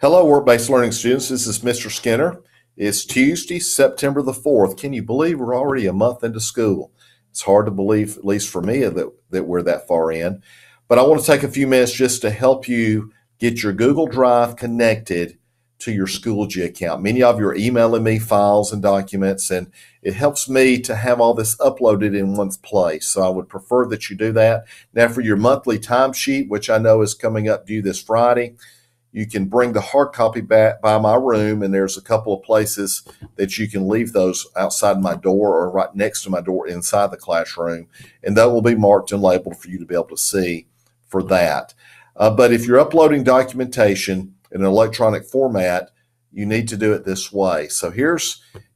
Hello, work-based learning students. This is Mr. Skinner. It's Tuesday, September the 4th. Can you believe we're already a month into school? It's hard to believe, at least for me, that we're that far in. But I want to take a few minutes just to help you get your Google Drive connected to your Schoology account. Many of you are emailing me files and documents, and it helps me to have all this uploaded in one place. So I would prefer that you do that. Now, for your monthly timesheet, which I know is coming up due this Friday, you can bring the hard copy back by my room, and there's a couple of places that you can leave those outside my door or right next to my door inside the classroom, and that will be marked and labeled for you to be able to see for that. But if you're uploading documentation in an electronic format, you need to do it this way. So here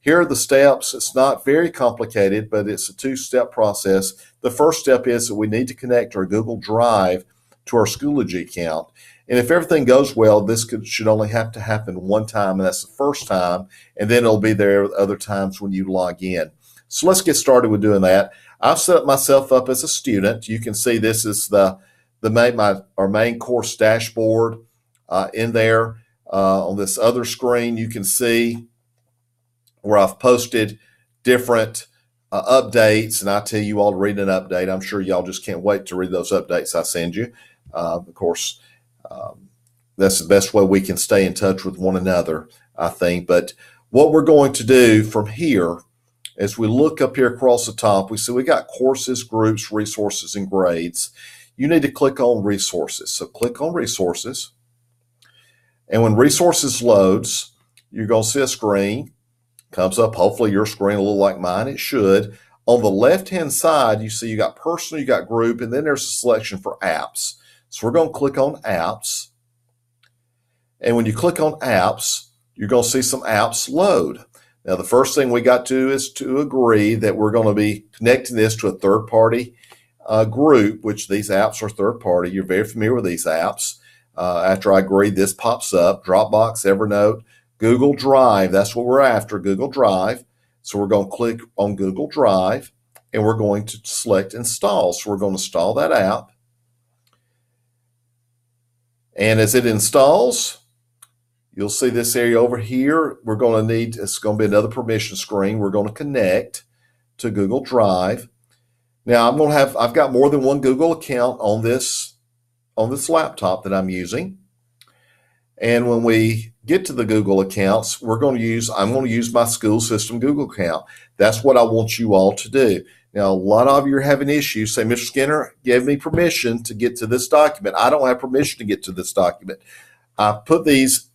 are the steps. It's not very complicated, but it's a two-step process. The first step is that we need to connect our Google Drive to our Schoology account. And if everything goes well, this should only have to happen one time, and that's the first time, and then it'll be there other times when you log in. So let's get started with doing that. I've set myself up as a student. You can see this is our main course dashboard in there. On this other screen, you can see where I've posted different updates, and I tell you all to read an update. I'm sure y'all just can't wait to read those updates I send you. Of course, that's the best way we can stay in touch with one another, I think. But what we're going to do from here, as we look up here across the top, we see we got courses, groups, resources, and grades. You need to click on resources. So click on resources. And when resources loads, you're going to see a screen. Comes up, hopefully your screen will look like mine. It should. On the left-hand side, you see you got personal, you got group, and then there's a selection for apps. So we're going to click on apps. And when you click on apps, you're going to see some apps load. Now, the first thing we got to do is to agree that we're going to be connecting this to a third-party group, which these apps are third-party. You're very familiar with these apps. After I agree, this pops up. Dropbox, Evernote, Google Drive. That's what we're after, Google Drive. So we're going to click on Google Drive, and we're going to select Install. So we're going to install that app. And as it installs, you'll see this area over here. We're going to need, it's going to be another permission screen. We're going to connect to Google Drive. Now I've got more than one Google account on this laptop that I'm using. And when we get to the Google accounts, I'm going to use my school system Google account. That's what I want you all to do. Now, a lot of you are having issues. Say, Mr. Skinner, give me permission to get to this document. I don't have permission to get to this document. I put these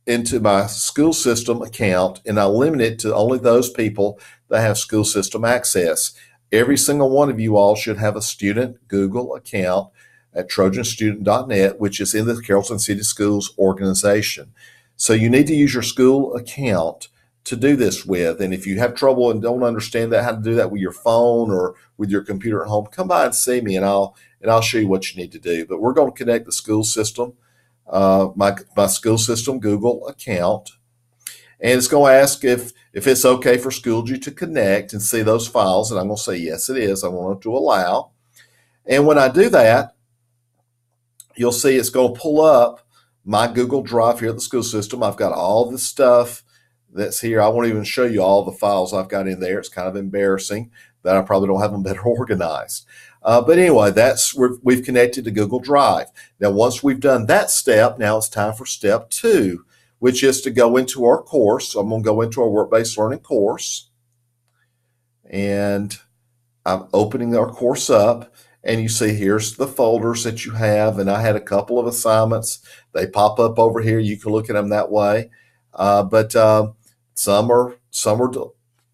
into my school system account, and I limit it to only those people that have school system access. Every single one of you all should have a student Google account at trojanstudent.net, which is in the Carrollton City Schools organization. So you need to use your school account to do this with. And if you have trouble and don't understand how to do that with your phone or with your computer at home, come by and see me, and I'll show you what you need to do. But we're going to connect the school system, my school system Google account, and it's going to ask if it's okay for Schoology to connect and see those files, and I'm going to say yes, it is. I want it to allow. And when I do that, you'll see it's going to pull up my Google Drive here at the school system. I've got all this stuff that's here. I won't even show you all the files I've got in there. It's kind of embarrassing that I probably don't have them better organized. But anyway, we've connected to Google Drive. Now, once we've done that step, now it's time for step 2, which is to go into our course. So I'm going to go into our work-based learning course, and I'm opening our course up. And you see here's the folders that you have, and I had a couple of assignments. They pop up over here. You can look at them that way. But some are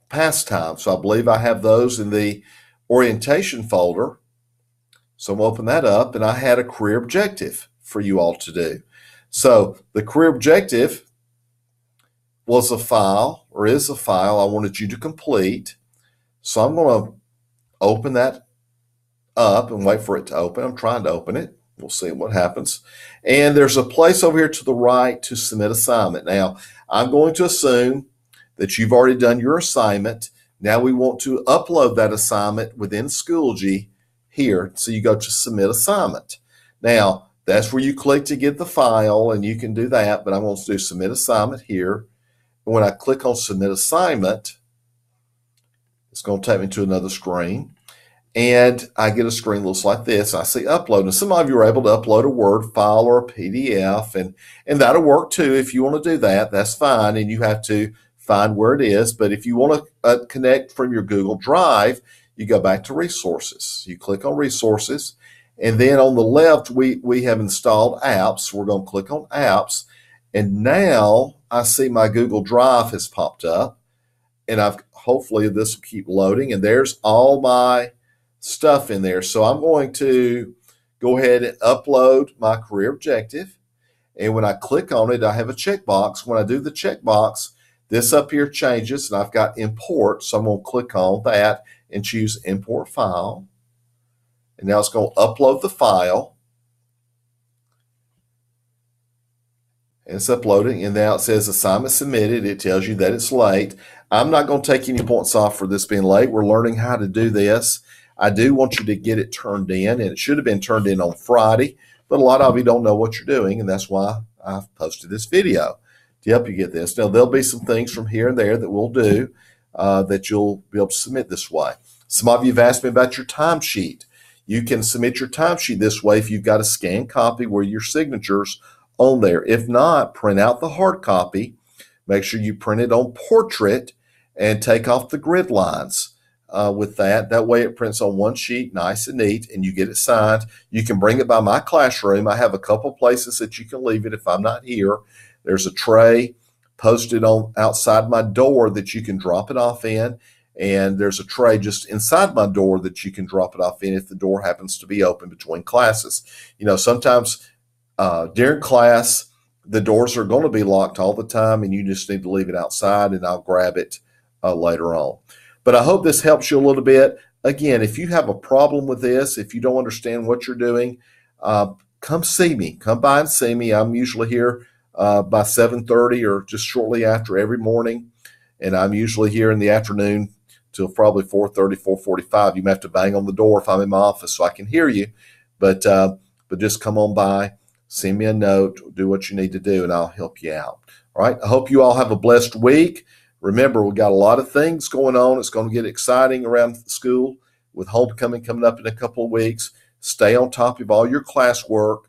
past time. So I believe I have those in the orientation folder. So I'm going to open that up, and I had a career objective for you all to do. So the career objective was a file, or is a file I wanted you to complete. So I'm going to open that up and wait for it to open. I'm trying to open it. We'll see what happens. And there's a place over here to the right to submit assignment. Now, I'm going to assume that you've already done your assignment. Now we want to upload that assignment within Schoology here. So you go to submit assignment. Now, That's where you click to get the file, and you can do that, but I'm going to do submit assignment here. And when I click on submit assignment, it's going to take me to another screen. And I get a screen that looks like this. I see upload. And some of you are able to upload a Word file or a PDF, and that'll work too. If you want to do that, that's fine. And you have to find where it is. But if you want to connect from your Google Drive, you go back to resources. You click on resources. And then on the left, we have installed apps. We're going to click on apps. And now I see my Google Drive has popped up. And hopefully this will keep loading. And there's all my stuff in there. So I'm going to go ahead and upload my career objective. And when I click on it, I have a checkbox. When I do the checkbox, this up here changes, and I've got import. So I'm going to click on that and choose import file. And now it's going to upload the file. And it's uploading, and now it says assignment submitted. It tells you that it's late. I'm not going to take any points off for this being late. We're learning how to do this. I do want you to get it turned in, and it should have been turned in on Friday, but a lot of you don't know what you're doing, and that's why I've posted this video to help you get this. Now, there'll be some things from here and there that we'll do that you'll be able to submit this way. Some of you have asked me about your timesheet. You can submit your timesheet this way if you've got a scanned copy where your signature's on there. If not, print out the hard copy. Make sure you print it on portrait and take off the grid lines with that. That way it prints on one sheet, nice and neat, and you get it signed. You can bring it by my classroom. I have a couple places that you can leave it if I'm not here. There's a tray posted on outside my door that you can drop it off in. And there's a tray just inside my door that you can drop it off in if the door happens to be open between classes. You know, sometimes during class, the doors are going to be locked all the time, and you just need to leave it outside, and I'll grab it later on. But I hope this helps you a little bit. Again, if you have a problem with this, if you don't understand what you're doing, come see me. Come by and see me. I'm usually here by 7:30 or just shortly after every morning, and I'm usually here in the afternoon till probably 4:30, 4:45. You may have to bang on the door if I'm in my office so I can hear you, but just come on by. Send me a note, do what you need to do, and I'll help you out. All right. I hope you all have a blessed week. Remember, we've got a lot of things going on. It's going to get exciting around the school with homecoming coming up in a couple of weeks. Stay on top of all your classwork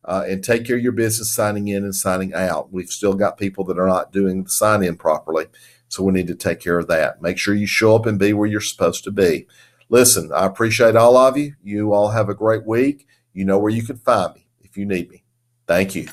and take care of your business signing in and signing out. We've still got people that are not doing the sign in properly, so we need to take care of that. Make sure you show up and be where you're supposed to be. Listen, I appreciate all of you. You all have a great week. You know where you can find me if you need me. Thank you.